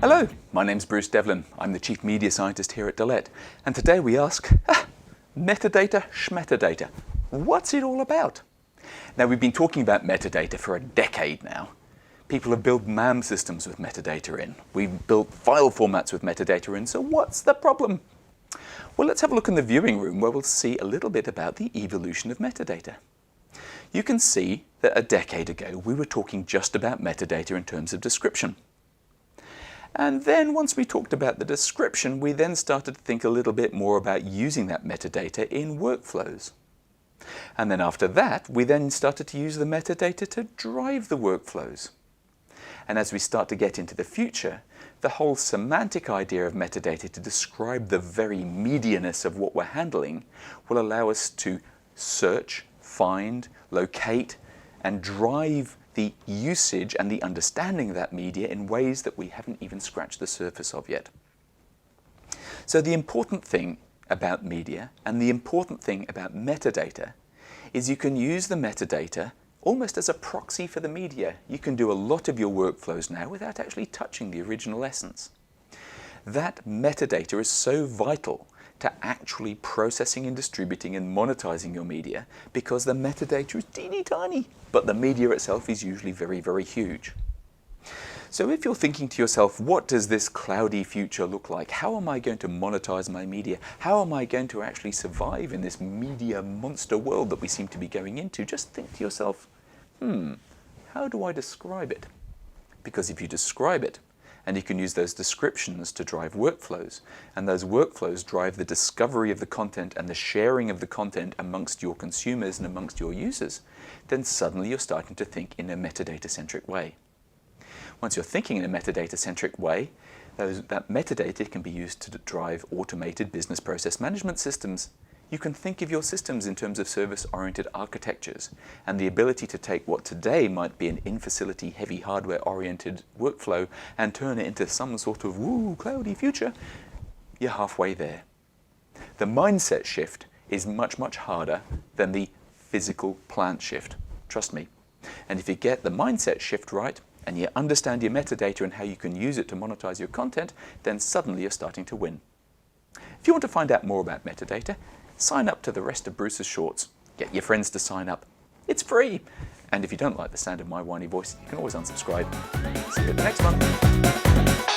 Hello, my name's Bruce Devlin. I'm the Chief Media Scientist here at Dalet, and today we ask, metadata, schmetadata. What's it all about? Now, we've been talking about metadata for a decade now. People have built MAM systems with metadata in. We've built file formats with metadata in, so what's the problem? Well, let's have a look in the viewing room where we'll see a little bit about the evolution of metadata. You can see that a decade ago we were talking just about metadata in terms of description. And then once we talked about the description, we then started to think a little bit more about using that metadata in workflows. And then after that, we then started to use the metadata to drive the workflows. And as we start to get into the future, the whole semantic idea of metadata to describe the very media-ness of what we're handling will allow us to search, find, locate, and drive the usage and the understanding of that media in ways that we haven't even scratched the surface of yet. So the important thing about media and the important thing about metadata is you can use the metadata almost as a proxy for the media. You can do a lot of your workflows now without actually touching the original essence. That metadata is so vital to actually processing and distributing and monetizing your media because the metadata is teeny tiny, but the media itself is usually very, very huge. So if you're thinking to yourself, what does this cloudy future look like? How am I going to monetize my media? How am I going to actually survive in this media monster world that we seem to be going into? Just think to yourself, how do I describe it? Because if you describe it, and you can use those descriptions to drive workflows, and those workflows drive the discovery of the content and the sharing of the content amongst your consumers and amongst your users, then suddenly you're starting to think in a metadata-centric way. Once you're thinking in a metadata-centric way, that metadata can be used to drive automated business process management systems. You can think of your systems in terms of service-oriented architectures, and the ability to take what today might be an in-facility, heavy hardware-oriented workflow and turn it into some sort of cloudy future. You're halfway there. The mindset shift is much, much harder than the physical plant shift. Trust me. And if you get the mindset shift right, and you understand your metadata and how you can use it to monetize your content, then suddenly you're starting to win. If you want to find out more about metadata, sign up to the rest of Bruce's shorts. Get your friends to sign up. It's free. And if you don't like the sound of my whiny voice, you can always unsubscribe. See you at the next one.